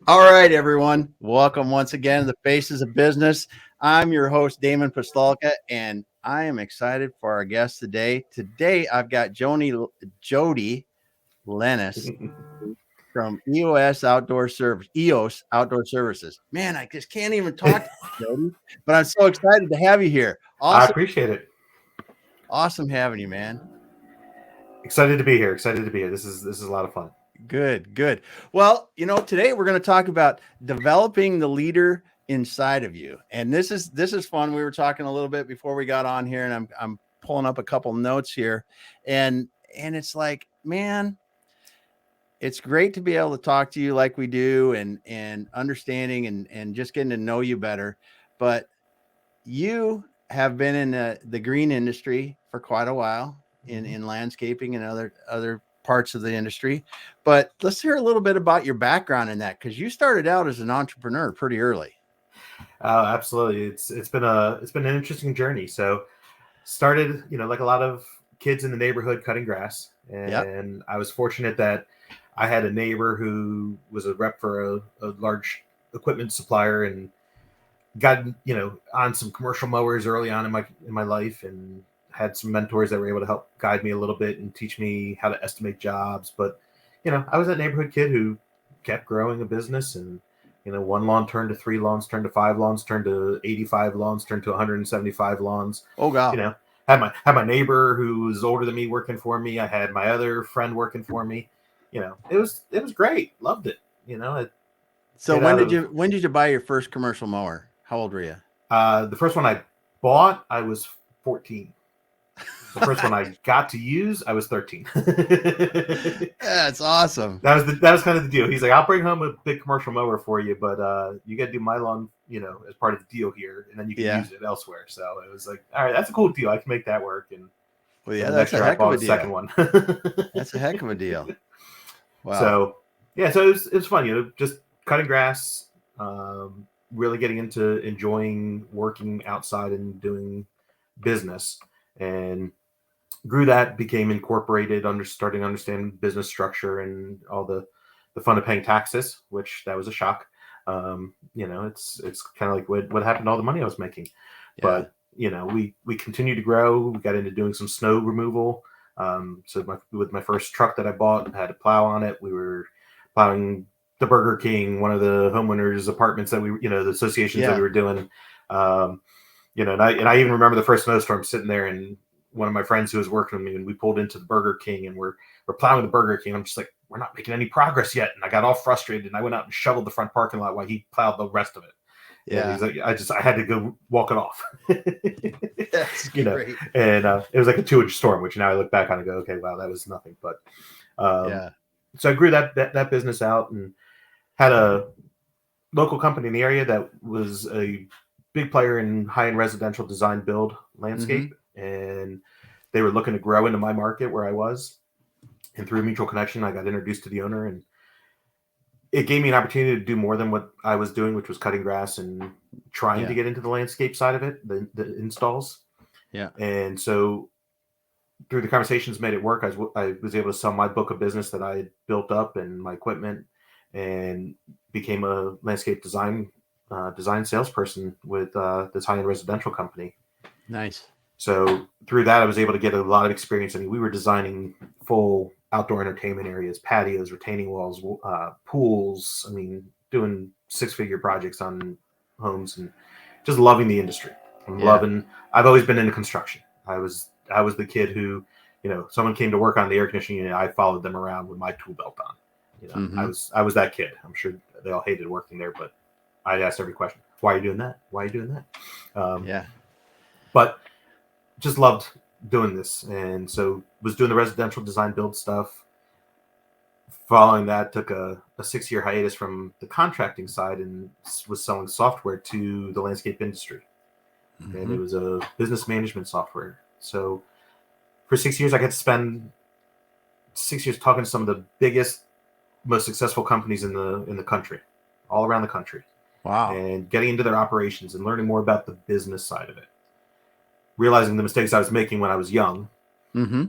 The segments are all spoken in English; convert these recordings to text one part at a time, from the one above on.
All right, everyone. Welcome once again to the Faces of Business. I'm your host, Damon Pistolka, and I am excited for our guest today. Today, I've got Jody Lenes from EOS Outdoor Services. Man, I just can't even talk to you, Jody, but I'm so excited to have you here. I Awesome, appreciate it. awesome having you, man. Excited to be here. Excited to be here. This is a lot of fun. Good, good. Well, today we're going to talk about developing the leader inside of you. And this is fun. We were talking a little bit before we got on here, and I'm pulling up a couple notes here. And it's like, man, it's great to be able to talk to you like we do and understanding and just getting to know you better. But you have been in the green industry for quite a while in landscaping and other parts of the industry. But let's hear a little bit about your background in that, because you started out as an entrepreneur pretty early. Absolutely. It's been an interesting journey. So started, like a lot of kids in the neighborhood cutting grass, Yep. and I was fortunate that I had a neighbor who was a rep for a large equipment supplier and got on some commercial mowers early on in my life, and had some mentors that were able to help guide me a little bit and teach me how to estimate jobs. But I was that neighborhood kid who kept growing a business, and one lawn turned to three lawns, turned to five lawns, turned to 85 lawns, turned to 175 lawns. Oh you god. know had my neighbor who was older than me working for me. I had my other friend working for me. It was great. Loved it. I So get when out did of you buy your first commercial mower? How old were you? the first one I bought, I was 14. The first one I got to use, I was 13. That's awesome. That was kind of the deal. He's like, I'll bring home a big commercial mower for you, but you got to do my lawn, as part of the deal here, and then you can Yeah. use it elsewhere. So it was like, all right, that's a cool deal. I can make that work. And Well, then yeah, the that's next a year, I heck of bought a a second deal. one. That's a heck of a deal. Wow. So yeah, so it was fun. Just cutting grass, really getting into enjoying working outside and doing business, and grew that, became incorporated, starting to understand business structure and all the fun of paying taxes, which that was a shock. It's kind of like what happened to all the money I was making. Yeah. But we continued to grow. We got into doing some snow removal. With my first truck that I bought, I had a plow on it. We were plowing the Burger King, one of the homeowners' apartments that the associations that we Yeah. were doing. Um, and I even remember the first snowstorm, sitting there, and one of my friends who was working with me, and we pulled into the Burger King, and we're plowing the Burger King. I'm just like, we're not making any progress yet, and I got all frustrated, and I went out and shoveled the front parking lot while he plowed the rest of it. And Yeah. he's like, I had to go walk it off. That's you know, great. and it was like a 2-inch storm, which now I look back on and go, okay, wow, that was nothing. But um, Yeah. so I grew that business out, and had a local company in the area that was a big player in high-end residential design build Mm-hmm. landscape, and they were looking to grow into my market where I was. And through a mutual connection, I got introduced to the owner, and it gave me an opportunity to do more than what I was doing, which was cutting grass and trying to Yeah. get into the landscape side of it, the installs. Yeah. And so through the conversations, made it work. I was able to sell my book of business that I had built up and my equipment, and became a landscape design salesperson with this high end residential company. Nice. So through that, I was able to get a lot of experience. I mean, we were designing full outdoor entertainment areas, patios, retaining walls, pools. I mean, doing 6-figure projects on homes, and just loving the industry. I'm Yeah. loving. I've always been into construction. I was the kid who, someone came to work on the air conditioning unit, I followed them around with my tool belt on. I Mm-hmm. was that kid. I'm sure they all hated working there, but I asked every question. Why are you doing that? Why are you doing that? Yeah. But just loved doing this, and so was doing the residential design build stuff. Following that, took a 6-year hiatus from the contracting side, and was selling software to the landscape industry. And Mm-hmm. it was a business management software. So for 6 years, I got to spend 6 years talking to some of the biggest, most successful companies in the country, all around the country, Wow. and getting into their operations and learning more about the business side of it. Realizing the mistakes I was making when I was young, Mm-hmm.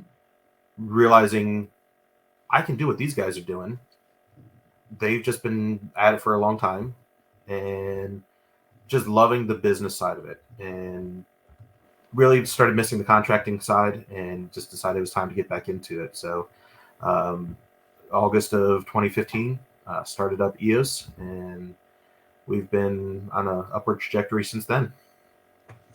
realizing I can do what these guys are doing. they've just been at it for a long time and just loving the business side of it, and really started missing the contracting side and just decided it was time to get back into it. So August of 2015, started up EOS, and we've been on an upward trajectory since then.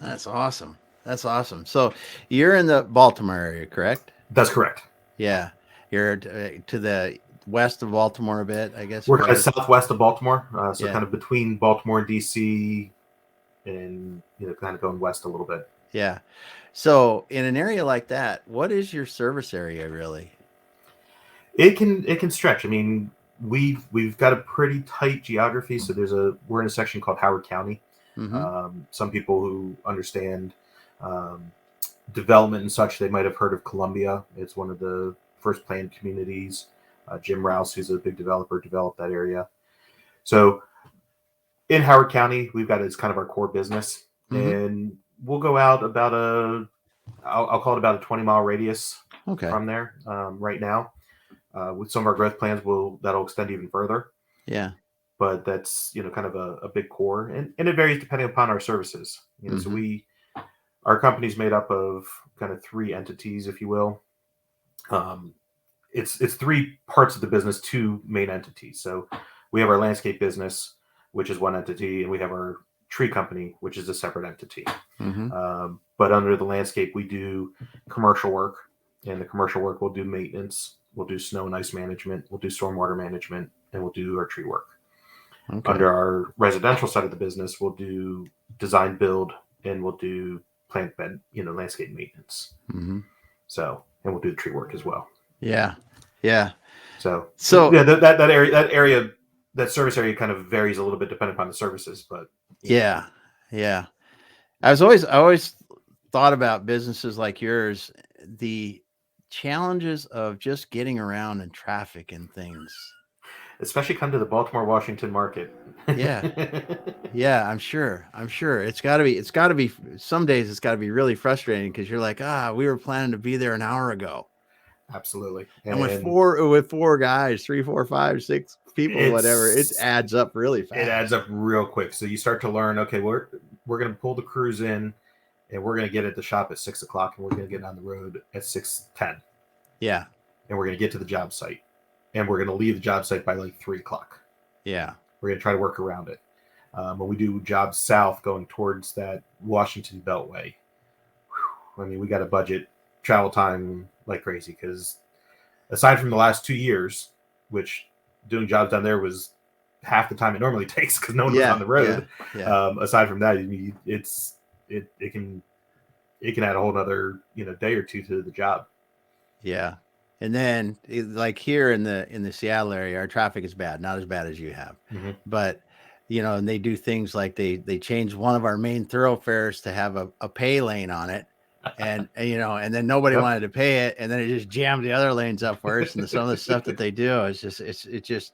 That's awesome. That's awesome. So you're in the Baltimore area, correct? That's correct. Yeah. You're to the west of Baltimore a bit, I guess. We're kind of southwest of Baltimore, so Yeah. kind of between Baltimore and DC, and kind of going west a little bit. Yeah. So in an area like that, what is your service area really? It can stretch. I mean, we've got a pretty tight geography. So we're in a section called Howard County. Mm-hmm. Some people who understand development and such, they might have heard of Columbia. It's one of the first planned communities. Jim Rouse, who's a big developer, developed that area. So in Howard County, we've got it's kind of our core business, and we'll go out about I'll call it about a 20-mile radius from there right now. With some of our growth plans, that'll extend even further. Yeah. But that's kind of a big core, and it varies depending upon our services. So our company's made up of kind of three entities, if you will. It's three parts of the business, two main entities. So we have our landscape business, which is one entity, and we have our tree company, which is a separate entity. But under the landscape, we do commercial work, and the commercial work will do maintenance, we'll do snow and ice management, we'll do stormwater management, and we'll do our tree work. Under our residential side of the business, we'll do design build, and we'll do plant bed, landscape maintenance. So, and we'll do the tree work as well. Yeah. Yeah. So yeah, that area, that service area kind of varies a little bit depending upon the services, but yeah. I always thought about businesses like yours, the challenges of just getting around in traffic and things. Especially come to the Baltimore, Washington market. Yeah, I'm sure. It's gotta be, some days it's gotta be really frustrating because you're like, we were planning to be there an hour ago. Absolutely. And with four guys, 3, 4, 5, 6 people, whatever, it adds up really fast. It adds up real quick. So you start to learn, okay, we're going to pull the crews in, and we're going to get at the shop at 6 o'clock, and we're going to get on the road at 6:10. Yeah. And we're going to get to the job site, and we're going to leave the job site by like 3 o'clock. Yeah. We're going to try to work around it. When we do jobs south going towards that Washington Beltway, I mean, we got to budget travel time like crazy, because aside from the last 2 years, which doing jobs down there was half the time it normally takes because no one was on the road. Aside from that, it can add a whole other day or two to the job. Yeah. And then like here in the Seattle area, our traffic is bad, not as bad as you have, but and they do things like they changed one of our main thoroughfares to have a pay lane on it. And and then nobody wanted to pay it, and then it just jammed the other lanes up worse. And some of the stuff that they do is it's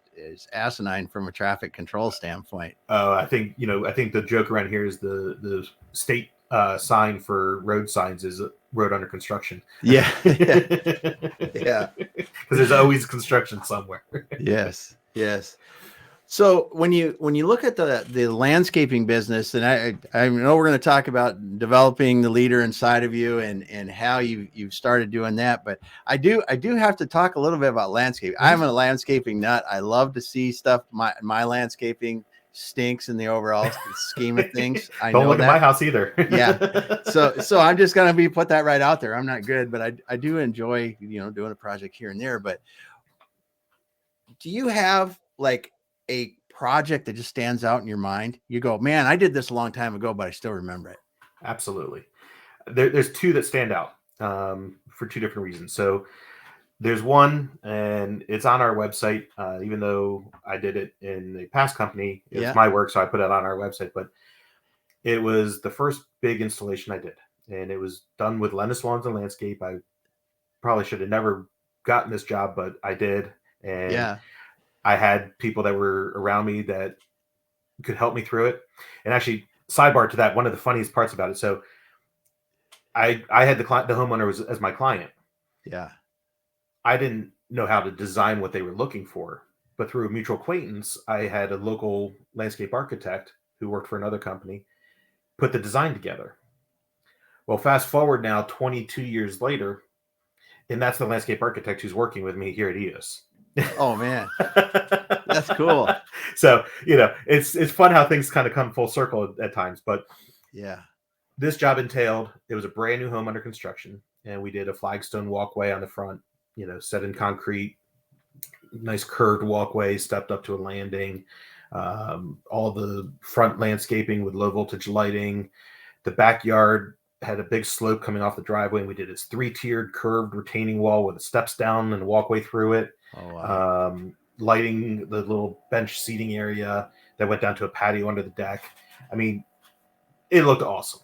asinine from a traffic control standpoint. I think the joke around here is the state sign for road signs is road under construction. Yeah. Because there's always construction somewhere. Yes. So when you look at the landscaping business, and I know we're going to talk about developing the leader inside of you and how you've started doing that, but I do have to talk a little bit about landscaping. I'm a landscaping nut. I love to see stuff. My landscaping stinks in the overall scheme of things. I don't look at my house either. Yeah. So I'm just going to put that right out there. I'm not good, but I do enjoy doing a project here and there. But do you have like a project that just stands out in your mind? You go, man, I did this a long time ago, but I still remember it. Absolutely. There's two that stand out for two different reasons. So there's one, and it's on our website, even though I did it in a past company. It's my work, so I put it on our website. But it was the first big installation I did, and it was done with Lenes Lawns and Landscape. I probably should have never gotten this job, but I did. And I had people that were around me that could help me through it. And actually, sidebar to that, one of the funniest parts about it. So I had the homeowner as my client. Yeah. I didn't know how to design what they were looking for. but through a mutual acquaintance, I had a local landscape architect who worked for another company put the design together. Well, fast forward now 22 years later, and that's the landscape architect who's working with me here at EOS. Oh man, that's cool. So, it's fun how things kind of come full circle at times. But yeah, this job entailed, it was a brand new home under construction, and we did a flagstone walkway on the front, set in concrete, nice curved walkway, stepped up to a landing, all the front landscaping with low voltage lighting. The backyard had a big slope coming off the driveway, and we did this 3-tiered curved retaining wall with the steps down and a walkway through it. Oh, wow. Lighting the little bench seating area that went down to a patio under the deck. I mean, it looked awesome.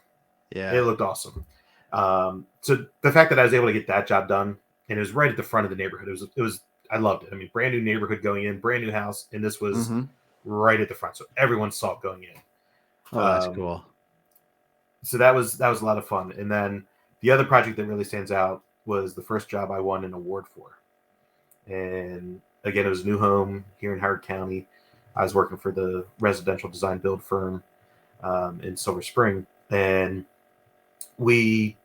Yeah. It looked awesome. So the fact that I was able to get that job done, and it was right at the front of the neighborhood, it was I loved it. I mean, brand new neighborhood going in, brand new house, and this was right at the front, so everyone saw it going in. Oh, that's cool. So that was a lot of fun. And then the other project that really stands out was the first job I won an award for. And again, it was a new home here in Howard County. I was working for the residential design build firm in Silver Spring, and we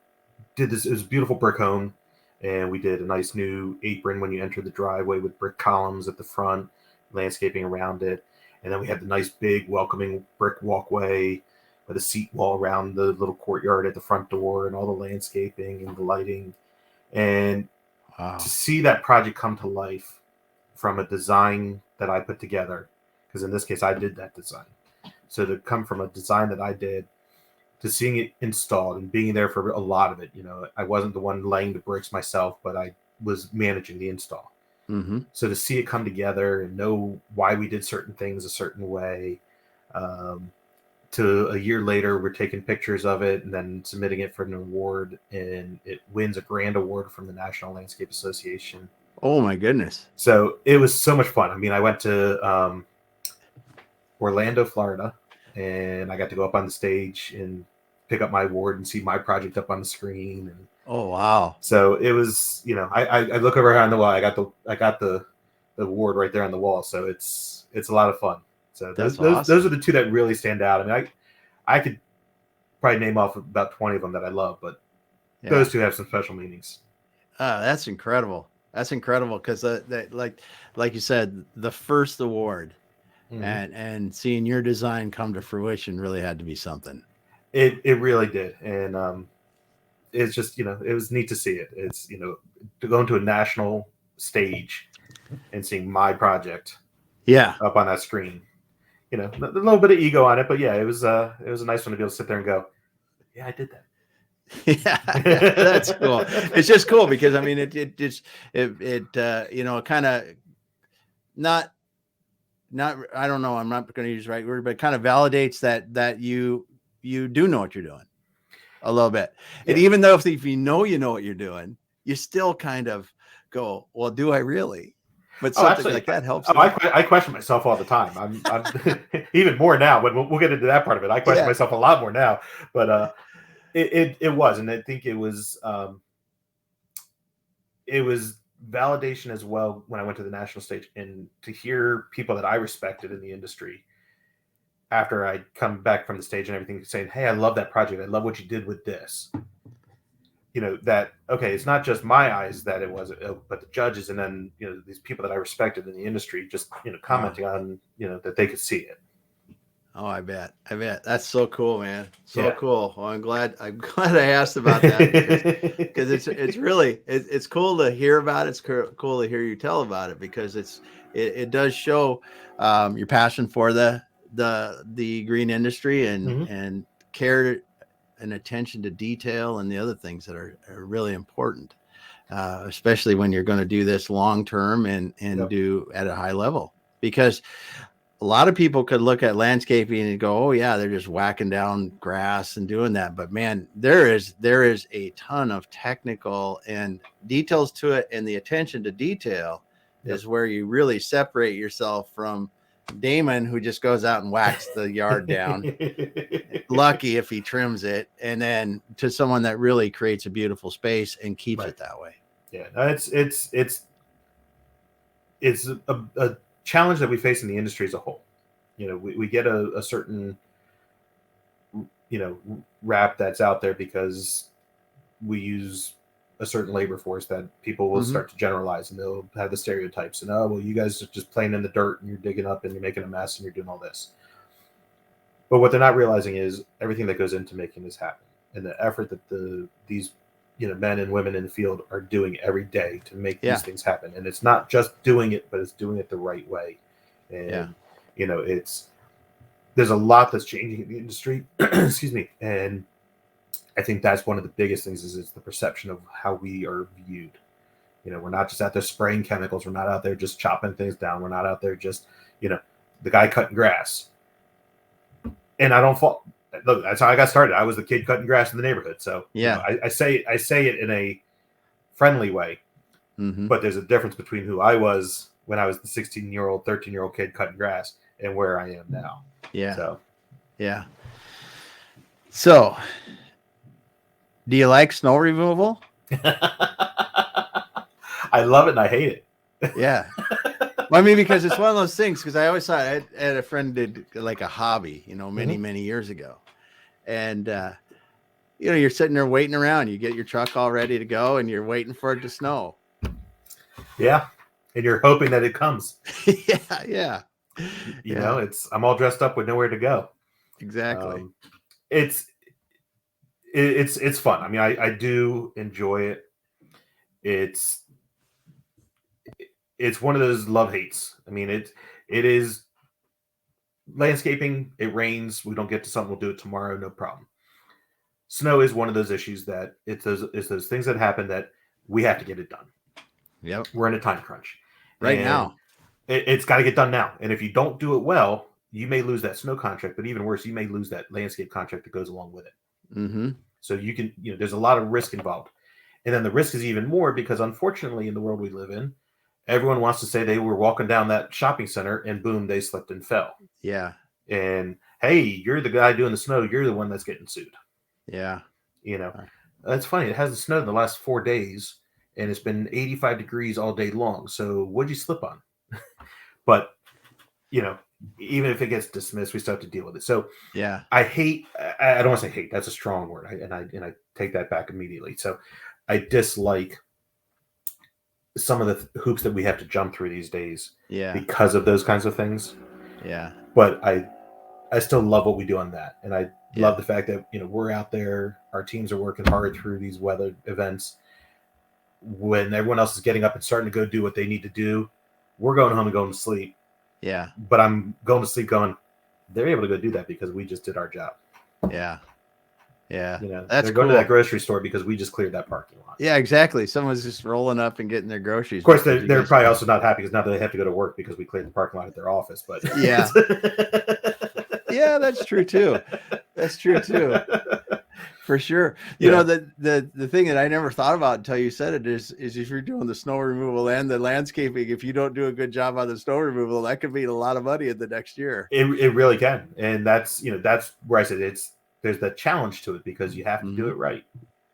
did this. It was a beautiful brick home, and we did a nice new apron when you enter the driveway with brick columns at the front, landscaping around it, and then we had the nice big welcoming brick walkway with a seat wall around the little courtyard at the front door, and all the landscaping and the lighting. And to see that project come to life from a design that I put together, because in this case I did that design, so to come from a design that I did to seeing it installed and being there for a lot of it, I wasn't the one laying the bricks myself, but I was managing the install. So to see it come together and know why we did certain things a certain way, to a year later, we're taking pictures of it and then submitting it for an award, and it wins a grand award from the National Landscape Association. Oh my goodness. So it was so much fun. I mean, I went to Orlando, Florida, and I got to go up on the stage and pick up my award and see my project up on the screen. And oh wow. So it was, I look over here on the wall. I got the award right there on the wall. So it's a lot of fun. So those are the two that really stand out. I mean, I could probably name off about 20 of them that I love, but those two have some special meanings. That's incredible. That's incredible because like you said, the first award and seeing your design come to fruition really had to be something. It really did, and it's just it was neat to see it. It's to go into a national stage and seeing my project up on that screen. A little bit of ego on it, but it was a nice one to be able to sit there and go, yeah, I did that. Yeah, that's cool. It's just cool because I mean, it kind of not, I don't know, I'm not going to use the right word, but it kind of validates that you do know what you're doing a little bit. Yeah. And even though if you know what you're doing, you still kind of go, well, do I really? But something like that helps. I question myself all the time. I'm even more now, but we'll get into that part of it. I question myself a lot more now, but it was, and I think it was validation as well when I went to the national stage, and to hear people that I respected in the industry after I come back from the stage and everything saying, hey, I love that project. I love what you did with this. That, okay, it's not just my eyes that it was, but the judges, and then, these people that I respected in the industry just, commenting on, that they could see it. Oh, I bet. That's so cool, man. So cool. Well, I'm glad I asked about that because it's really, it's cool to hear about it. It's cool to hear you tell about it because it does show your passion for the green industry and care and attention to detail and the other things that are really important, especially when you're going to do this long term and do at a high level, because a lot of people could look at landscaping and go, oh yeah, they're just whacking down grass and doing that. But man, there is a ton of technical and details to it. And the attention to detail is where you really separate yourself from Damon, who just goes out and whacks the yard down. Lucky if he trims it, and then to someone that really creates a beautiful space and keeps it that way. Yeah, it's a challenge that we face in the industry as a whole. We get a certain, rap that's out there because we use a certain labor force that people will start to generalize, and they'll have the stereotypes, and, oh, well, you guys are just playing in the dirt and you're digging up and you're making a mess and you're doing all this. But what they're not realizing is everything that goes into making this happen, and the effort that these men and women in the field are doing every day to make these things happen. And it's not just doing it, but it's doing it the right way. And there's a lot that's changing in the industry. Excuse me. And I think that's one of the biggest things is the perception of how we are viewed. We're not just out there spraying chemicals. We're not out there just chopping things down. We're not out there just, the guy cutting grass. And I don't fault. Look, that's how I got started. I was the kid cutting grass in the neighborhood. So I say it in a friendly way, but there's a difference between who I was when I was the 16-year-old, 13-year-old kid cutting grass and where I am now. So do you like snow removal? I love it and I hate it. Yeah. Well, I mean, because it's one of those things, because I always thought I had a friend did like a hobby, many years ago. And, you're sitting there waiting around, you get your truck all ready to go and you're waiting for it to snow. Yeah. And you're hoping that it comes. Yeah. I'm all dressed up with nowhere to go. Exactly. It's fun. I mean, I do enjoy it. It's one of those love hates. I mean, it is landscaping. It rains. We don't get to something. We'll do it tomorrow. No problem. Snow is one of those issues that it's those things that happen that we have to get it done. Yep. We're in a time crunch right now. It's got to get done now. And if you don't do it well, you may lose that snow contract, but even worse, you may lose that landscape contract that goes along with it. So you can, there's a lot of risk involved. And then the risk is even more because unfortunately in the world we live in, everyone wants to say they were walking down that shopping center and boom, they slipped and fell. Yeah. And hey, you're the guy doing the snow. You're the one that's getting sued. Yeah. That's funny. It hasn't snowed in the last 4 days and it's been 85 degrees all day long. So what'd you slip on? But, even if it gets dismissed, we still have to deal with it. So yeah, I don't want to say hate. That's a strong word. I take that back immediately. So I dislike some of the hoops that we have to jump through these days because of those kinds of things. Yeah. But I still love what we do on that. And I love the fact that, we're out there, our teams are working hard through these weather events. When everyone else is getting up and starting to go do what they need to do, we're going home and going to sleep. Yeah. But I'm going to sleep going, they're able to go do that because we just did our job. Yeah. Yeah. They're going to that grocery store because we just cleared that parking lot. Yeah, exactly. Someone's just rolling up and getting their groceries. Of course, they're probably also not happy because now they have to go to work because we cleared the parking lot at their office. But yeah. Yeah, that's true too. For sure. The thing that I never thought about until you said it is if you're doing the snow removal and the landscaping, if you don't do a good job on the snow removal, that could mean a lot of money in the next year. It really can. And that's where I said there's the challenge to it because you have to do it right.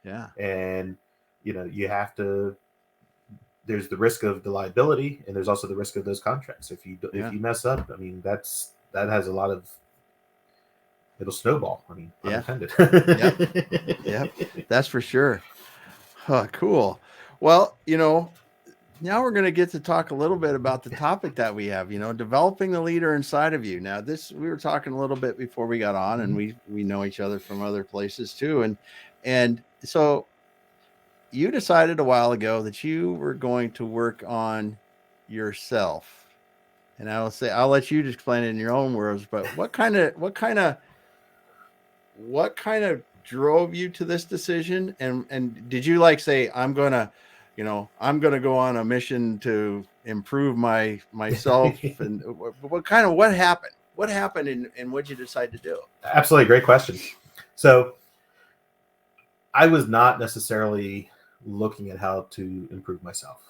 Yeah. And, you have to, there's the risk of the liability and there's also the risk of those contracts. If you mess up, I mean, that has a lot of, it'll snowball. I mean, unintended. Yep. That's for sure. Huh, cool. Well, now we're going to get to talk a little bit about the topic that we have, developing the leader inside of you. Now we were talking a little bit before we got on and we know each other from other places too. And so you decided a while ago that you were going to work on yourself. And I'll let you just explain it in your own words, but what kind of drove you to this decision? And did you say, I'm going to go on a mission to improve myself? And what happened? What happened and what'd you decide to do? Absolutely. Great question. So I was not necessarily looking at how to improve myself.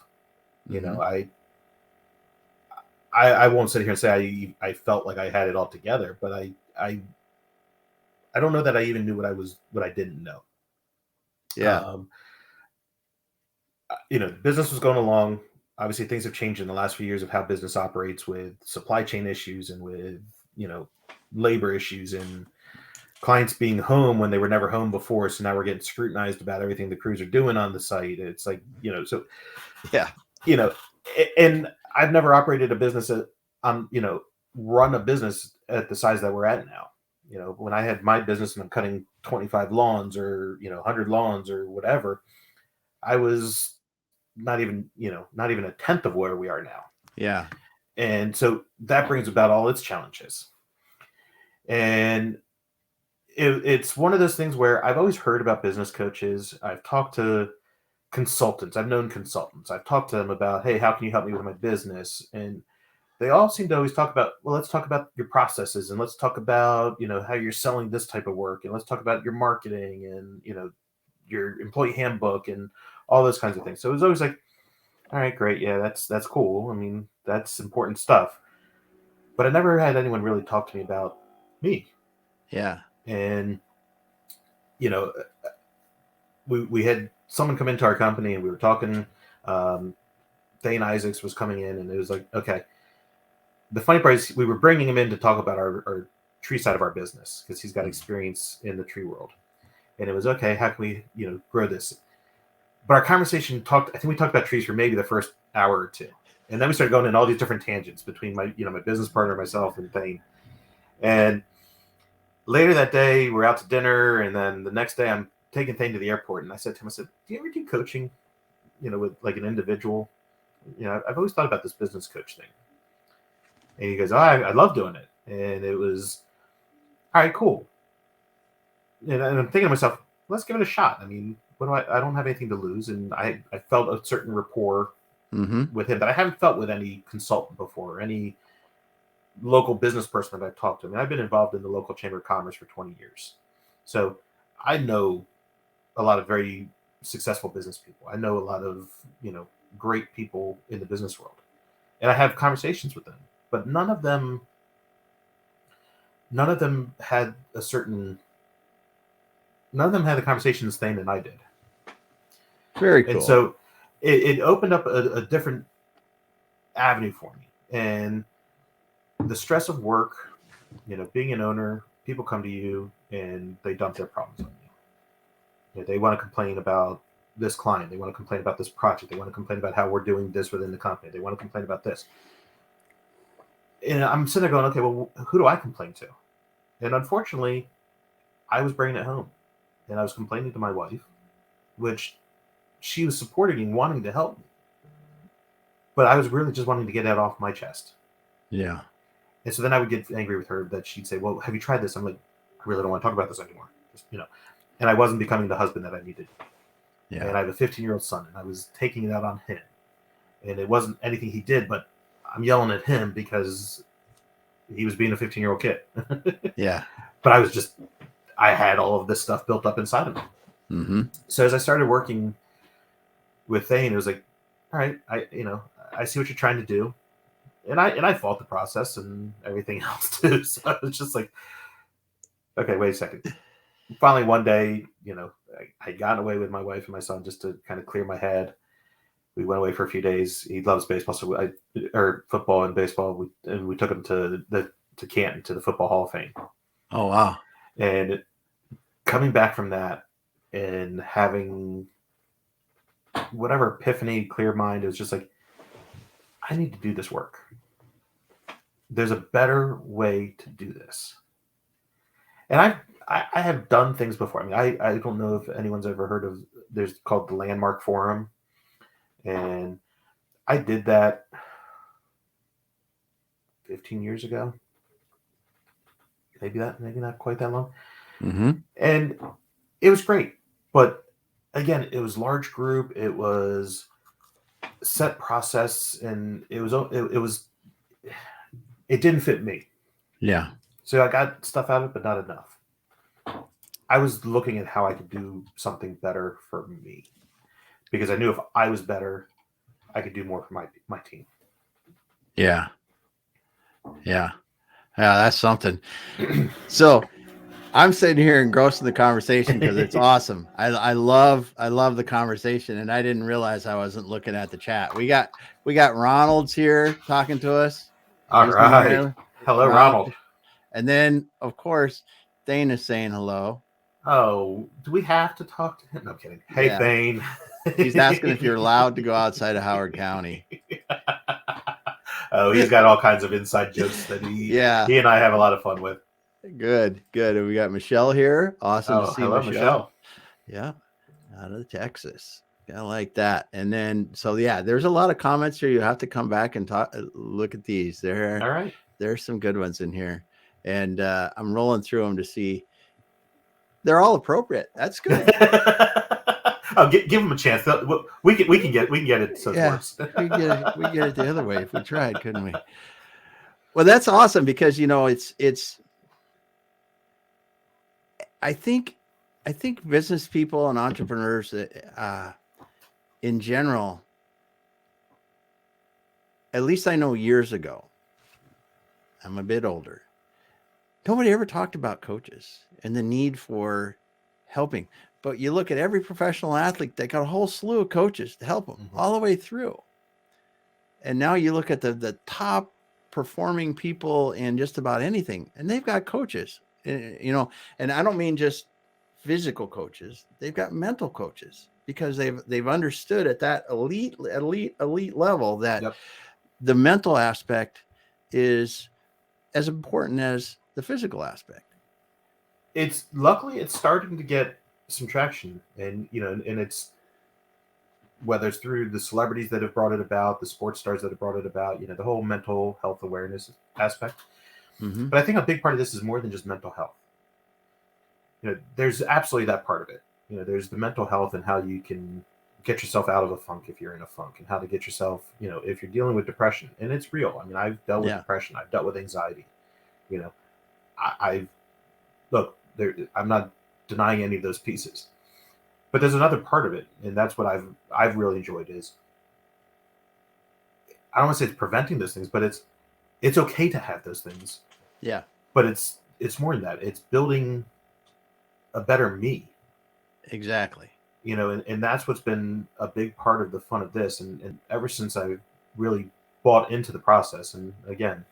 I won't sit here and say I felt like I had it all together, but I don't know that I even knew what I didn't know. Yeah. Business was going along. obviously things have changed in the last few years of how business operates with supply chain issues and with, labor issues and clients being home when they were never home before. So now we're getting scrutinized about everything the crews are doing on the site. It's like, so, Yeah. And I've never operated a business run a business at the size that we're at now. When I had my business and I'm cutting 25 lawns or, 100 lawns or whatever, I was not even a tenth of where we are now. Yeah. And so that brings about all its challenges. And it's one of those things where I've always heard about business coaches. I've talked to consultants. I've known consultants. I've talked to them about, hey, how can you help me with my business? And they all seem to always talk about, well, let's talk about your processes and let's talk about, how you're selling this type of work and let's talk about your marketing and, your employee handbook and all those kinds of things. So it was always like, all right, great. Yeah, that's cool. I mean, that's important stuff. But I never had anyone really talk to me about me. Yeah. And, we had someone come into our company and we were talking. Dane Isaacs was coming in and it was like, okay. The funny part is we were bringing him in to talk about our tree side of our business because he's got experience in the tree world. And it was, okay, how can we, grow this? But our conversation I think we talked about trees for maybe the first hour or two. And then we started going in all these different tangents between my business partner, myself, and Dane. And later that day, we're out to dinner. And then the next day, I'm taking Thane to the airport. And I said to him, do you ever do coaching, with like an individual? I've always thought about this business coach thing. And he goes, oh, I love doing it. And it was, all right, cool. And I'm thinking to myself, let's give it a shot. I mean, I don't have anything to lose. And I felt a certain rapport with him that I haven't felt with any consultant before, any local business person that I've talked to. I mean, I've been involved in the local chamber of commerce for 20 years. So I know a lot of very successful business people. I know a lot of, great people in the business world. And I have conversations with them, but none of them had the conversations Thane and I did. Very cool. And so it opened up a different avenue for me. And the stress of work, being an owner, people come to you and they dump their problems on you. They want to complain about this client. They want to complain about this project. They want to complain about how we're doing this within the company. They want to complain about this. And I'm sitting there going, okay, well, who do I complain to? And unfortunately, I was bringing it home. And I was complaining to my wife, which she was supporting and wanting to help me. But I was really just wanting to get that off my chest. Yeah. And so then I would get angry with her that she'd say, well, have you tried this? I'm like, I really don't want to talk about this anymore. Just, And I wasn't becoming the husband that I needed. Yeah. And I have a 15-year-old son, and I was taking it out on him. And it wasn't anything he did, but I'm yelling at him because he was being a 15-year-old kid. Yeah. But I had all of this stuff built up inside of me. So as I started working with Thane, it was like, all right, I see what you're trying to do. And I fault the process and everything else too. So I was just like, okay, wait a second. Finally, one day, I got away with my wife and my son just to kind of clear my head. We went away for a few days. He loves baseball, or football and baseball. We took him to Canton, to the Football Hall of Fame. Oh, wow. And coming back from that and having whatever epiphany, clear mind, it was just like, I need to do this work. There's a better way to do this. And I have done things before. I mean, I don't know if anyone's ever heard of, there's called the Landmark Forum. And I did that 15 years ago. Maybe not quite that long. And it was great. But again, it was large group. It was set process, and it didn't fit me. Yeah. So I got stuff out of it, but not enough. I was looking at how I could do something better for me, because I knew if I was better, I could do more for my team. Yeah. Yeah. Yeah. That's something. So I'm sitting here engrossed in the conversation because it's awesome. I love the conversation, and I didn't realize I wasn't looking at the chat. We got Ronald's here talking to us. All He's new right. here. Hello, Ronald. And then of course Dana's saying hello. Oh, do we have to talk to him? No, I'm kidding. Hey, Yeah. Thane. He's asking if you're allowed to go outside of Howard County. Oh, he's got all kinds of inside jokes that he and I have a lot of fun with. Good. And we got Michelle here. Awesome to see hello, Michelle. Yeah, out of Texas. I like that. And then, so yeah, there's a lot of comments here. You have to come back and look at these. All right. There's some good ones in here, and I'm rolling through them to see. They're all appropriate. That's good. Oh, give them a chance. We can get it. So yeah, we get it the other way if we tried, couldn't we? Well, that's awesome because it's. I think business people and entrepreneurs in general, at least I know years ago, I'm a bit older, nobody ever talked about coaches and the need for helping. But you look at every professional athlete, they got a whole slew of coaches to help them all the way through. And now you look at the top performing people in just about anything, and they've got coaches, and I don't mean just physical coaches. They've got mental coaches because they've understood at that elite level that the mental aspect is as important as the physical aspect. It's luckily it's starting to get some traction, and it's whether it's through the celebrities that have brought it about, the sports stars that have brought it about, the whole mental health awareness aspect. Mm-hmm. But I think a big part of this is more than just mental health. There's absolutely that part of it. There's the mental health and how you can get yourself out of a funk if you're in a funk, and how to get yourself, if you're dealing with depression, and it's real. I mean, I've dealt with depression. I've dealt with anxiety. I'm not denying any of those pieces, but there's another part of it, and that's what I've really enjoyed is, I don't want to say it's preventing those things, but it's okay to have those things. Yeah. But it's more than that. It's building a better me. Exactly. And that's what's been a big part of the fun of this. And ever since I really bought into the process, and again,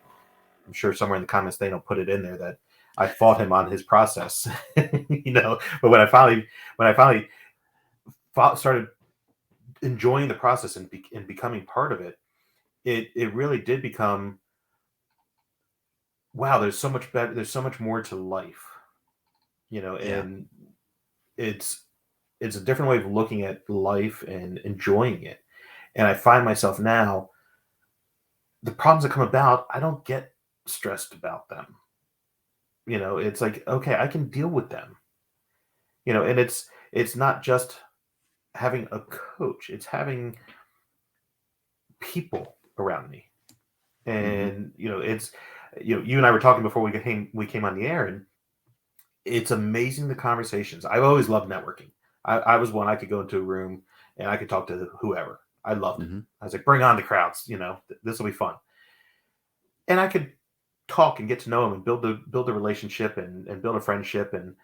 I'm sure somewhere in the comments they don't put it in there that I fought him on his process, but when I finally started enjoying the process and becoming part of it, it really did become, wow, there's so much better. There's so much more to life, and it's a different way of looking at life and enjoying it. And I find myself now, the problems that come about, I don't get stressed about them. It's like, okay, I can deal with them. And it's not just having a coach, it's having people around me. And it's you and I were talking before we came on the air, and it's amazing the conversations. I've always loved networking. I was one, I could go into a room and I could talk to whoever. I loved it. I was like, bring on the crowds, this will be fun. And I could talk and get to know them and build a relationship and build a friendship. And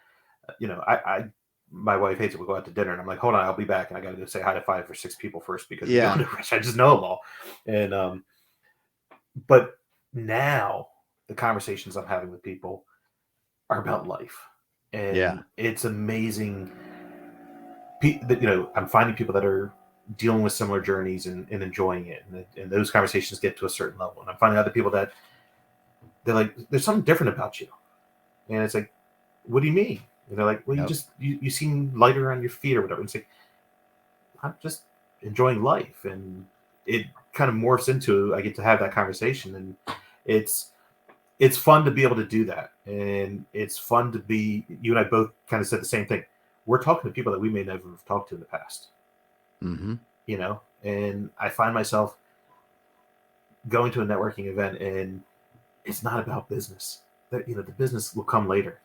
my wife hates it. We go out to dinner and I'm like, hold on, I'll be back. And I got to go say hi to 5 or 6 people first because I just know them all. And, but now the conversations I'm having with people are about life. And it's amazing that, I'm finding people that are dealing with similar journeys and enjoying it. And those conversations get to a certain level. And I'm finding other people that they're like, there's something different about you. And it's like, what do you mean? And they're like, well, you seem lighter on your feet or whatever. And it's like, I'm just enjoying life. And it kind of morphs into, I get to have that conversation. And it's fun to be able to do that. And it's fun to be, you and I both kind of said the same thing. We're talking to people that we may never have talked to in the past. Mm-hmm. And I find myself going to a networking event, and it's not about business. The business will come later.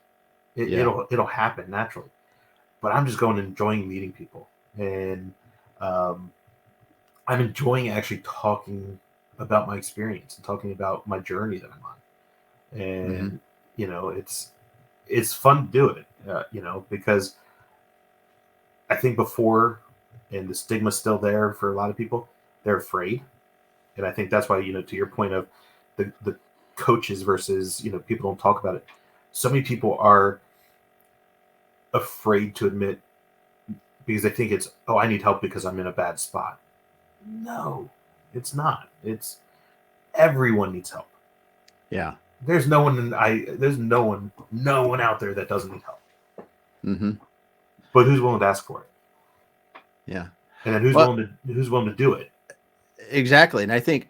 It'll happen naturally. But I'm just going and enjoying meeting people. And I'm enjoying actually talking about my experience and talking about my journey that I'm on. And, it's fun to do it, because I think before, and the stigma's still there for a lot of people, they're afraid. And I think that's why, to your point of the coaches versus, people don't talk about it. So many people are afraid to admit because they think it's, oh, I need help because I'm in a bad spot. No, it's not. It's everyone needs help. Yeah. There's no one out there that doesn't need help. Mm-hmm. But who's willing to ask for it? Yeah. And then who's willing to do it? Exactly. And I think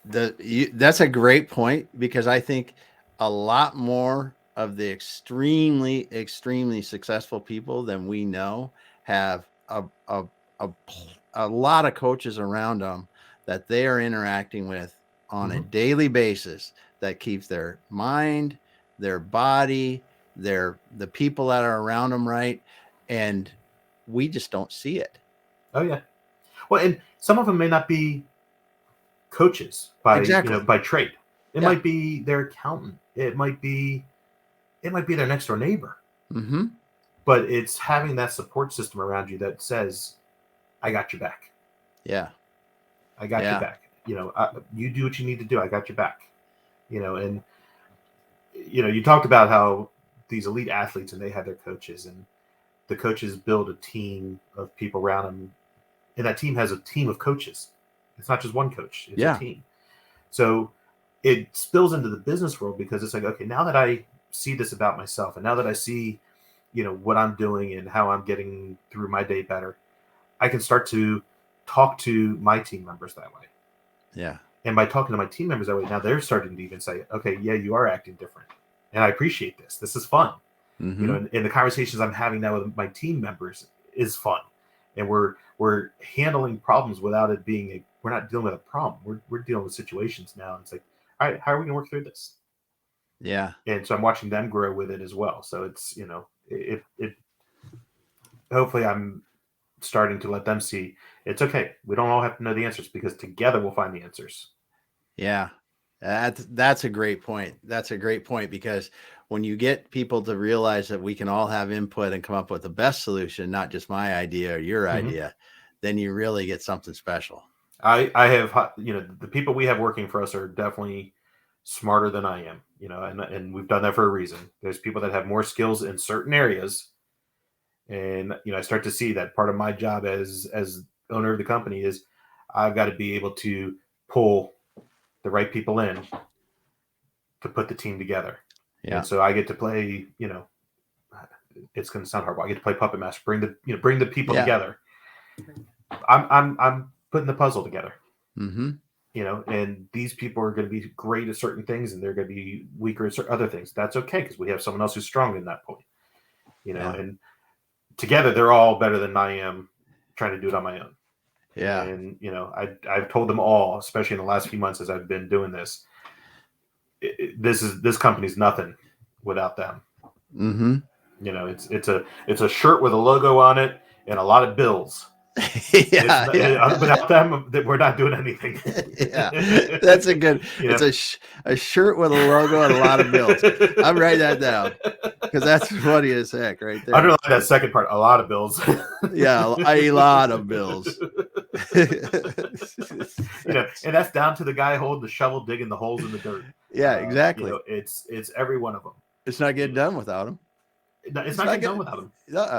that's a great point, because I think a lot more of the extremely, extremely successful people than we know have a lot of coaches around them that they are interacting with on a daily basis that keeps their mind, their body, the people that are around them right. And we just don't see it. Oh yeah. Well, and some of them may not be coaches by by trade. It might be their accountant. It might be their next door neighbor. Mm-hmm. But it's having that support system around you that says, I got your back. Yeah. I got your back. You do what you need to do. I got your back. And you talked about how these elite athletes, and they have their coaches, and the coaches build a team of people around them. And that team has a team of coaches. It's not just one coach. It's a team. So it spills into the business world, because it's like, okay, now that I see this about myself, and now that I see, what I'm doing and how I'm getting through my day better, I can start to talk to my team members that way. Yeah. And by talking to my team members that way, now they're starting to even say, okay, yeah, you are acting different. And I appreciate this. This is fun. Mm-hmm. And the conversations I'm having now with my team members is fun. And we're handling problems without it being we're not dealing with a problem. We're dealing with situations now. And it's like, all right, how are we gonna work through this? Yeah. And so I'm watching them grow with it as well. So it's, it hopefully I'm starting to let them see it's okay. We don't all have to know the answers, because together we'll find the answers. Yeah. That's a great point. That's a great point, because when you get people to realize that we can all have input and come up with the best solution, not just my idea or your idea, then you really get something special. I have, the people we have working for us are definitely smarter than I am, and we've done that for a reason. There's people that have more skills in certain areas. And, I start to see that part of my job as owner of the company is I've got to be able to pull the right people in to put the team together. Yeah. And so I get to play, it's going to sound horrible. I get to play puppet master, bring the people together. I'm putting the puzzle together. Mm-hmm. And these people are going to be great at certain things, and they're going to be weaker at certain other things. That's okay, because we have someone else who's strong in that point. And together they're all better than I am trying to do it on my own. Yeah. And, I've told them all, especially in the last few months as I've been doing this, this company's nothing without them. Mm-hmm. It's a shirt with a logo on it and a lot of bills. Without them, we're not doing anything. Yeah, that's a good. It's a shirt with a logo and a lot of bills. I'm writing that down, because that's funny as heck, right there. Underline that second part. A lot of bills. Yeah, a lot of bills. And that's down to the guy holding the shovel, digging the holes in the dirt. Yeah, exactly. It's every one of them. It's not getting done without them. It's not getting done without them.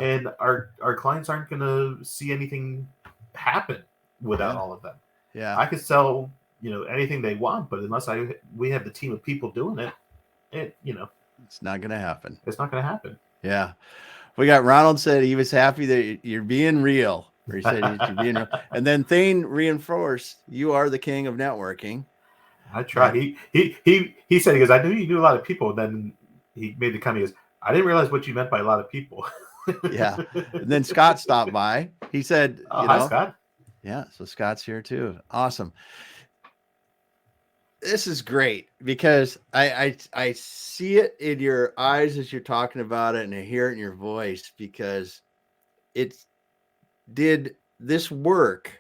And our clients aren't going to see anything happen without all of them. Yeah, I could sell anything they want, but unless we have the team of people doing it, it's not going to happen. It's not going to happen. Yeah, we got Ronald said he was happy that you're being real. Or he said you're being real, and then Thane reinforced you are the king of networking. I try. He said, he goes, I knew you knew a lot of people. And then he made the comment. He goes, I didn't realize what you meant by a lot of people. Yeah. And then Scott stopped by. He said, hi, Scott. Yeah. So Scott's here too. Awesome. This is great, because I see it in your eyes as you're talking about it, and I hear it in your voice, because did this work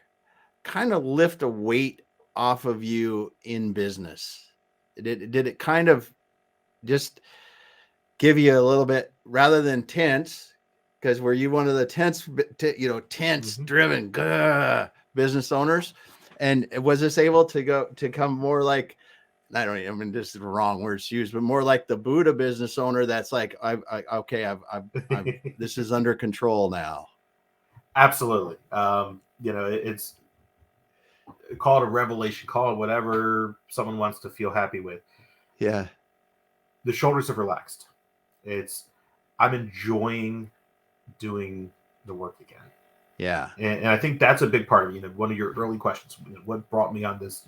kind of lift a weight off of you in business? Did it kind of just give you a little bit rather than tense, because were you one of the tense, tense driven business owners? And was this able to come more like, this is the wrong words to use, but more like the Buddha business owner that's like, this is under control now. Absolutely. It's, call it a revelation, call it whatever someone wants to feel happy with. Yeah. The shoulders have relaxed. I'm enjoying doing the work again. Yeah. And I think that's a big part of, one of your early questions, what brought me on this,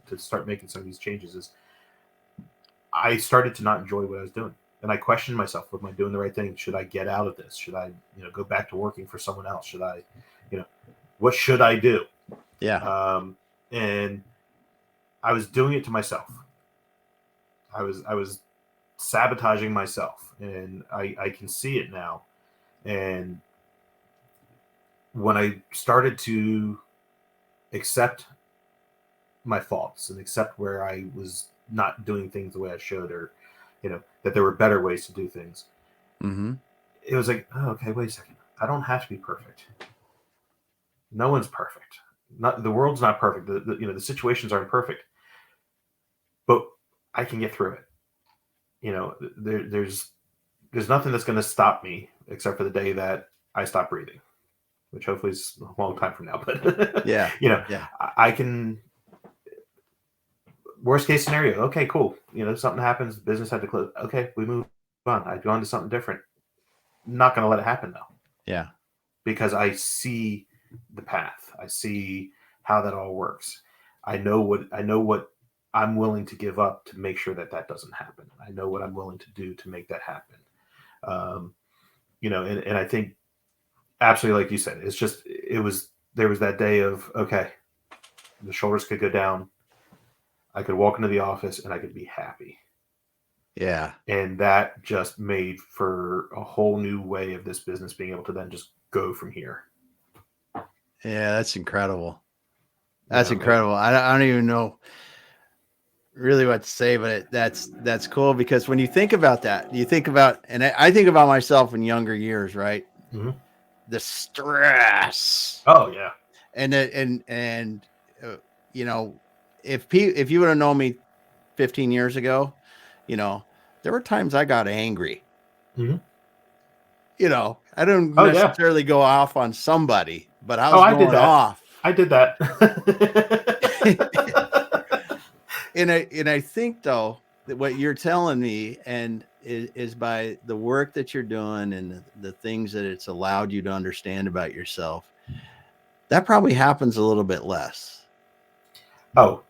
to start making some of these changes is I started to not enjoy what I was doing. And I questioned myself, am I doing the right thing? Should I get out of this? Should I, go back to working for someone else? Should I, what should I do? Yeah. And I was doing it to myself. I was sabotaging myself, and I can see it now. And when I started to accept my faults and accept where I was not doing things the way I should, or, that there were better ways to do things, it was like, oh, okay, wait a second. I don't have to be perfect. No one's perfect. The world's not perfect. The situations aren't perfect, but I can get through it. There's nothing that's going to stop me except for the day that I stop breathing, which hopefully is a long time from now. But yeah, I can. Worst case scenario, okay, cool. Something happens, the business had to close. Okay, we move on. I go on to something different. I'm not going to let it happen though. Yeah, because I see the path. I see how that all works. I know what I'm willing to give up to make sure that doesn't happen. I know what I'm willing to do to make that happen. And I think absolutely, like you said, there was that day of, okay, the shoulders could go down. I could walk into the office and I could be happy. Yeah. And that just made for a whole new way of this business being able to then just go from here. Yeah, that's incredible. That's incredible. I don't even know really what to say, but that's cool, because when you think about that, you think about, and I think about myself in younger years, right? Mm-hmm. The stress. Oh yeah. If you would have known me 15 years ago, there were times I got angry. Mm-hmm. I don't necessarily go off on somebody, but I was going off. I did that. And I think though that what you're telling me is by the work that you're doing and the things that it's allowed you to understand about yourself, that probably happens a little bit less. Oh,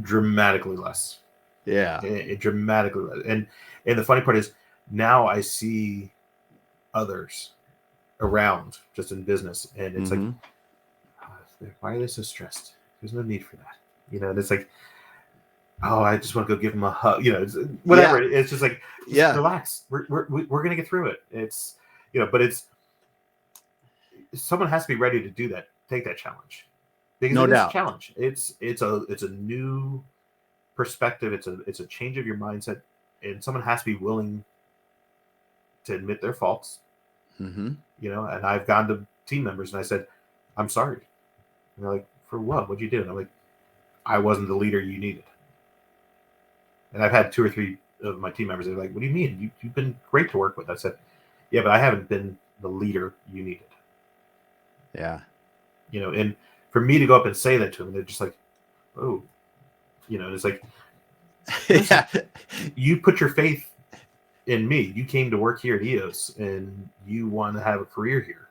dramatically less. Yeah. It dramatically less. And the funny part is now I see others around just in business, and it's like, why are they so stressed? There's no need for that. And it's like, oh, I just want to go give them a hug. It's, whatever. Yeah. It's just like, relax. We're gonna get through it. It's but it's someone has to be ready to do that. Take that challenge, because it's a challenge. It's a new perspective. It's a change of your mindset, and someone has to be willing to admit their faults. And I've gone to team members and I said, I'm sorry. And they're like, for what? What'd you do? And I'm like, I wasn't the leader you needed. And I've had 2 or 3 of my team members. They're like, what do you mean? You've been great to work with. I said, yeah, but I haven't been the leader you needed. Yeah. And for me to go up and say that to them, they're just like, oh, it's like, yeah, you put your faith in me. You came to work here at EOS and you want to have a career here.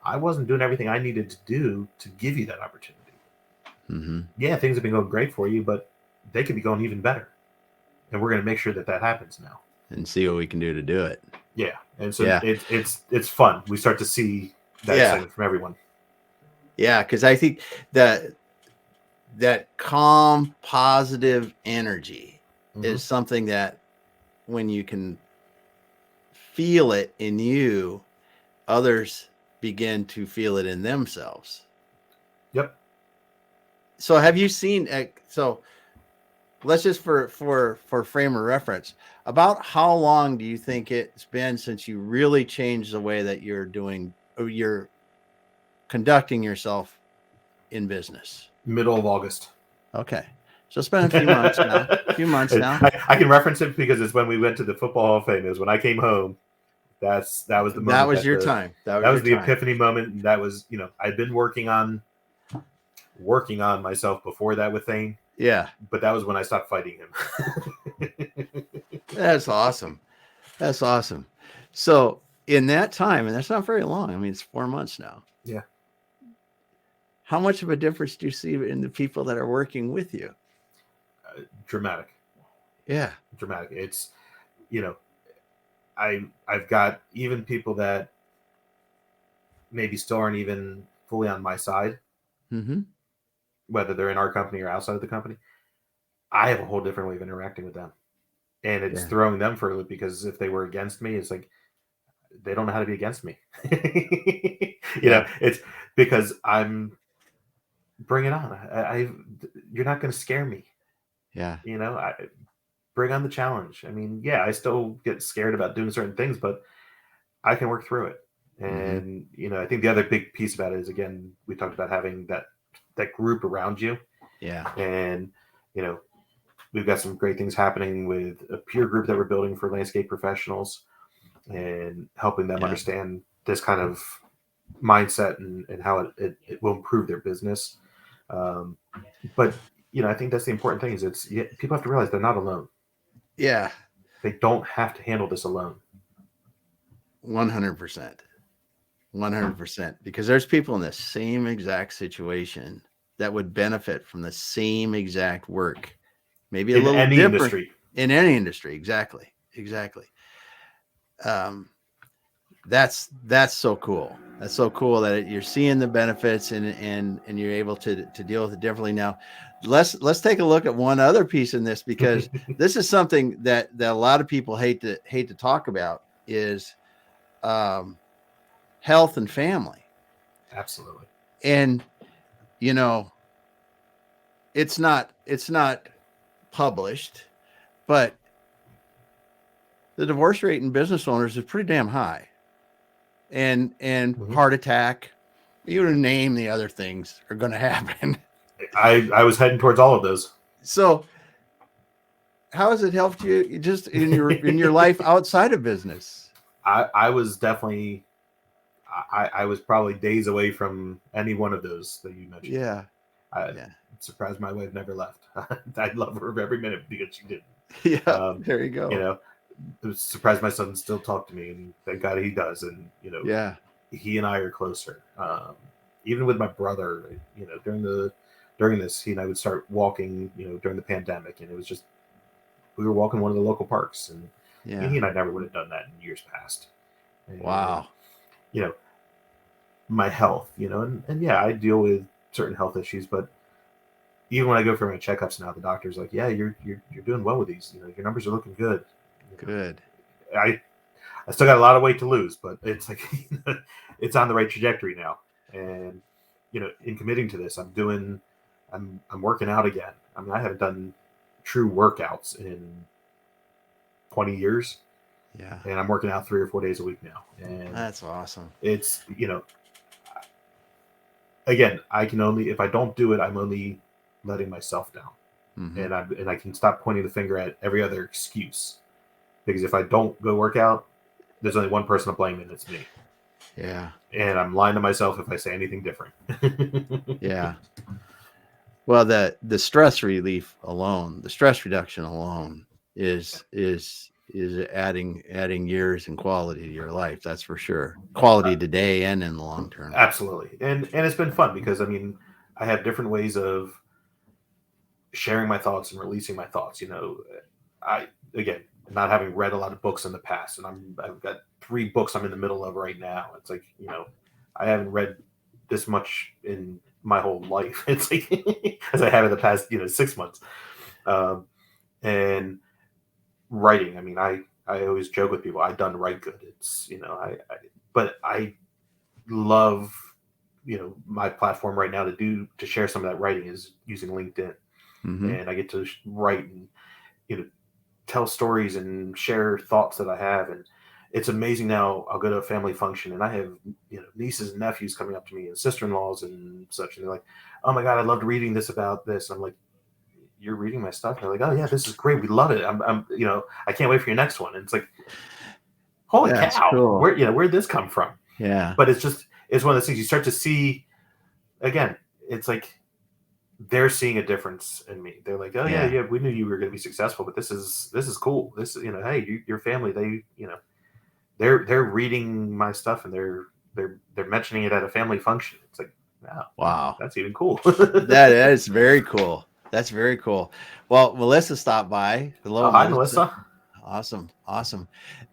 I wasn't doing everything I needed to do to give you that opportunity. Yeah, things have been going great for you, but they could be going even better. And we're going to make sure that happens now. And see what we can do to do it. Yeah. And so it's fun. We start to see that excitement from everyone. Yeah, because I think that calm, positive energy is something that when you can feel it in you, others begin to feel it in themselves. Yep. So have you seen, so let's just for frame of reference, about how long do you think it's been since you really changed the way that you're conducting yourself in business? Middle of August. Okay. So it's been a few months now. A few months now. I can reference it because it's when we went to the Football Hall of Fame. It was when I came home. That was the moment. That was your time. That was the epiphany moment. And that was, I'd been working on myself before that with Thane. Yeah. But that was when I stopped fighting him. That's awesome. That's awesome. So in that time, and that's not very long. I mean, it's 4 months now. Yeah. How much of a difference do you see in the people that are working with you? Dramatic. Yeah. Dramatic. It's, I've got even people that maybe still aren't even fully on my side, whether they're in our company or outside of the company. I have a whole different way of interacting with them, and it's throwing them for a loop, because if they were against me, it's like they don't know how to be against me. It's because I'm bring it on. You're not going to scare me. Yeah. Bring on the challenge. I mean, yeah, I still get scared about doing certain things, but I can work through it. And, I think the other big piece about it is, again, we talked about having that group around you. Yeah. And, we've got some great things happening with a peer group that we're building for landscape professionals and helping them understand this kind of mindset and how it will improve their business. But, I think that's the important thing is people have to realize they're not alone. Yeah. They don't have to handle this alone. 100%. 100%. Because there's people in the same exact situation that would benefit from the same exact work. Maybe a little different. Industry. In any industry. Exactly. That's so cool. That's so cool that you're seeing the benefits and you're able to deal with it differently. Now, let's take a look at one other piece in this, because this is something that a lot of people hate to talk about is health and family. Absolutely. And it's not published, but the divorce rate in business owners is pretty damn high. And heart attack, you name the other things are going to happen. I was heading towards all of those. So how has it helped you just in your life outside of business? I was definitely, I was probably days away from any one of those that you mentioned. Yeah. I'm surprised my wife never left. I love her every minute because she didn't. Yeah. There you go. I was surprised my son still talked to me, and thank God he does. And, he and I are closer. Even with my brother, during this, he and I would start walking, during the pandemic, and it was just, we were walking one of the local parks, and he and I never would have done that in years past. And, wow. My health, and I deal with certain health issues, but even when I go for my checkups now, the doctor's like, yeah, you're doing well with these, your numbers are looking good. Good. I still got a lot of weight to lose, but it's like it's on the right trajectory now. And in committing to this, I'm working out again. I mean, I haven't done true workouts in 20 years. Yeah. And I'm working out 3 or 4 days a week now. And that's awesome. It's, again, I can only, if I don't do it, I'm only letting myself down. And I can stop pointing the finger at every other excuse. Because if I don't go work out, there's only one person to blame, and it's me. Yeah. And I'm lying to myself if I say anything different. Yeah. Well, the stress relief alone, the stress reduction alone is adding years and quality to your life. That's for sure. Quality today and in the long term. Absolutely. And it's been fun because, I mean, I have different ways of sharing my thoughts and releasing my thoughts. Again, not having read a lot of books in the past, and I've got 3 books I'm in the middle of right now. It's like, I haven't read this much in my whole life. It's like as I have in the past, 6 months. And writing. I mean, I always joke with people, I done write good. It's, but I love, my platform right now to share some of that writing is using LinkedIn. and I get to write and, you know, tell stories and share thoughts that I have. And it's amazing. Now I'll go to a family function and I have, you know, nieces and nephews coming up to me and sister-in-laws and such. And they're like, "Oh my God, I loved reading this about this." I'm like, "You're reading my stuff?" And they're like, "Oh yeah, this is great. We love it. I'm, you know, I can't wait for your next one." And it's like, holy cow, cool. where'd this come from? Yeah. But it's one of those things you start to see again. It's like, they're seeing a difference in me. They're like, "Oh yeah, we knew you were going to be successful, but this is cool. This, you know, hey, your family, they, you know, they're reading my stuff and they're mentioning it at a family function." It's like, wow, that's even cool. that is very cool. That's very cool. Well, Melissa stopped by. Hello, Hi, Melissa. Awesome.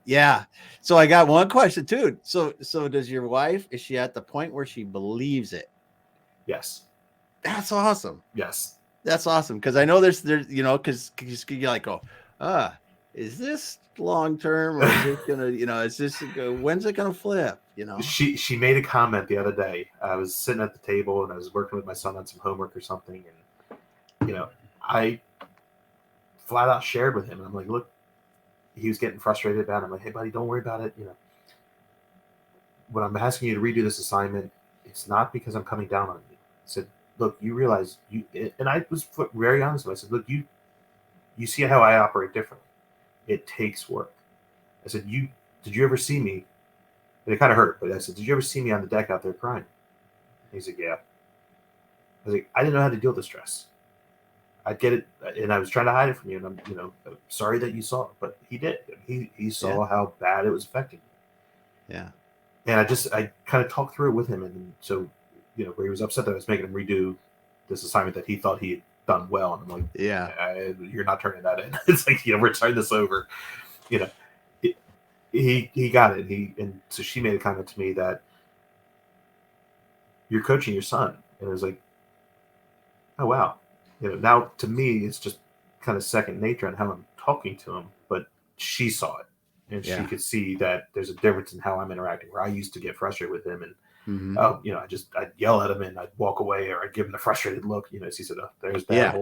Yeah. So I got one question too. So does your wife, is she at the point where she believes it? Yes. That's awesome. Yes. That's awesome. Cause I know there's, you know, cause you like, go, is this long term or is it gonna, you know, is this, when's it gonna flip? You know, she made a comment the other day. I was sitting at the table and I was working with my son on some homework or something, and, you know, I flat out shared with him. And I'm like, look, he was getting frustrated about it. I'm like, "Hey buddy, don't worry about it. You know, when I'm asking you to redo this assignment, it's not because I'm coming down on you." I said, "Look, you realize you," and I was very honest with him. I said, "Look, you see how I operate differently. It takes work." I said, did you ever see me?" And it kind of hurt, but I said, "Did you ever see me on the deck out there crying?" And he's like, "Yeah." I was like, "I didn't know how to deal with the stress. I get it, and I was trying to hide it from you. And I'm, you know, sorry that you saw it, but he did. He saw how bad it was affecting me." Yeah. And I kind of talked through it with him, and so, you know, where he was upset that I was making him redo this assignment that he thought he had done well, and I'm like, "You're not turning that in." It's like, you know, we're turning this over. You know, he got it. And so she made a comment to me that, "You're coaching your son," and it was like, oh wow. You know, now to me it's just kind of second nature on how I'm talking to him, but she saw it and she could see that there's a difference in how I'm interacting. Where I used to get frustrated with him and you know, I'd yell at him and I'd walk away, or I'd give him the frustrated look. You know, as he said, "Oh, there's Dad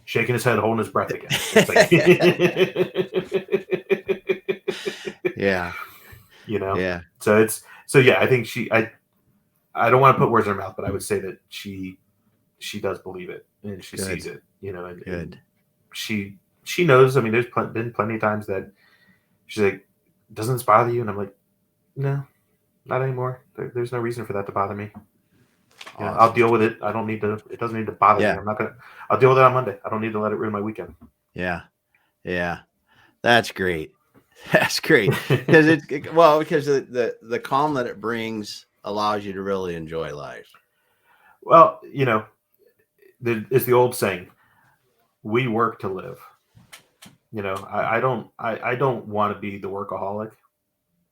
shaking his head, holding his breath again." It's like, you know, so yeah, I think I don't want to put words in her mouth, but I would say that she does believe it and she sees it, you know, and she knows. I mean, there's been plenty of times that she's like, "Doesn't this bother you?" And I'm like, "No, not anymore. There's no reason for that to bother me. You know, I'll deal with it. I don't need to. It doesn't need to bother me. I'll deal with it on Monday. I don't need to let it ruin my weekend." Yeah. That's great. That's great. Because because the calm that it brings allows you to really enjoy life. Well, you know, it's the old saying, we work to live. You know, I don't want to be the workaholic.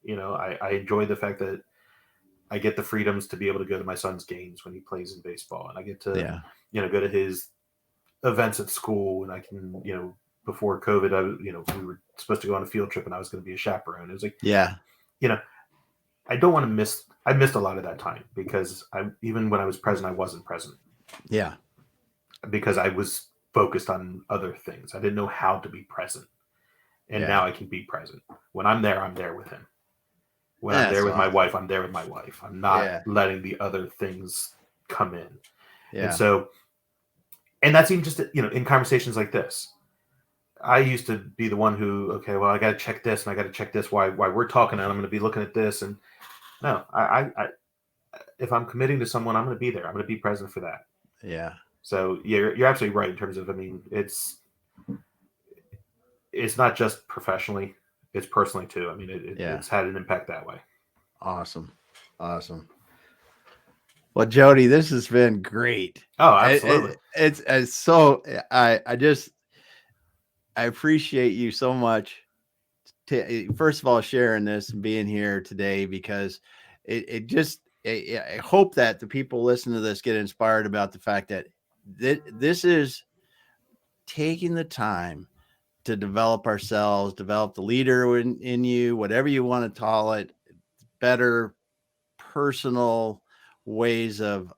You know, I enjoy the fact that I get the freedoms to be able to go to my son's games when he plays in baseball, and I get to, you know, go to his events at school, and I can, you know, before COVID, you know, we were supposed to go on a field trip and I was going to be a chaperone. It was like, you know, I don't want to miss. I missed a lot of that time because even when I was present, I wasn't present. Yeah. Because I was focused on other things. I didn't know how to be present. And now I can be present. When I'm there with him. When I'm there with my wife, I'm there with my wife. I'm not letting the other things come in. Yeah. And so, and that's even just, you know, in conversations like this. I used to be the one who, okay, well, I got to check this and I got to check this while we're talking, and I'm going to be looking at this. And no, I if I'm committing to someone, I'm going to be there. I'm going to be present for that. Yeah. So you're absolutely right in terms of, I mean, it's not just professionally, it's personally too. I mean, it's had an impact that way. Awesome. Well, Jody, this has been great. Oh, absolutely. It's so, I appreciate you so much. First of all, sharing this and being here today, because I hope that the people listening to this get inspired about the fact that this is taking the time to develop ourselves, develop the leader in you, whatever you want to call it, better personal ways of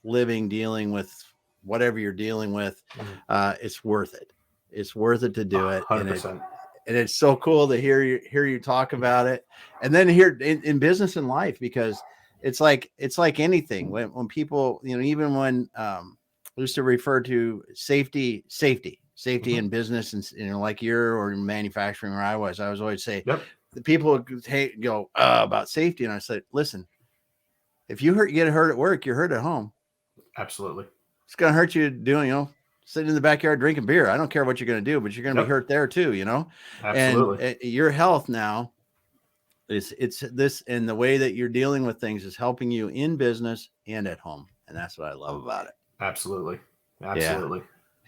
living, dealing with whatever you're dealing with, it's worth it. It's worth it to do it. 100%. And it's so cool to hear you talk about it, and then here in business and life, because it's like anything when people, even when I used to refer to safety in business, and like or manufacturing where I was always say, the people go about safety, and I said, listen, if you get hurt at work, you're hurt at home. Absolutely. It's gonna hurt you doing sitting in the backyard drinking beer. I don't care what you're going to do, but you're going to be hurt there too, Absolutely. And your health now it's this, and the way that you're dealing with things is helping you in business and at home. And that's what I love about it. Absolutely.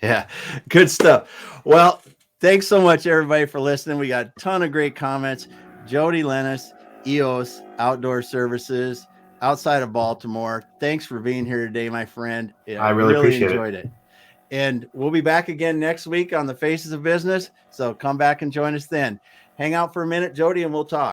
Yeah. Good stuff. Well, thanks so much everybody for listening. We got a ton of great comments. Jody Lenes, EOS Outdoor Services outside of Baltimore. Thanks for being here today, my friend. I really enjoyed it. And we'll be back again next week on the Faces of Business. So come back and join us then. Hang out for a minute, Jody, and we'll talk.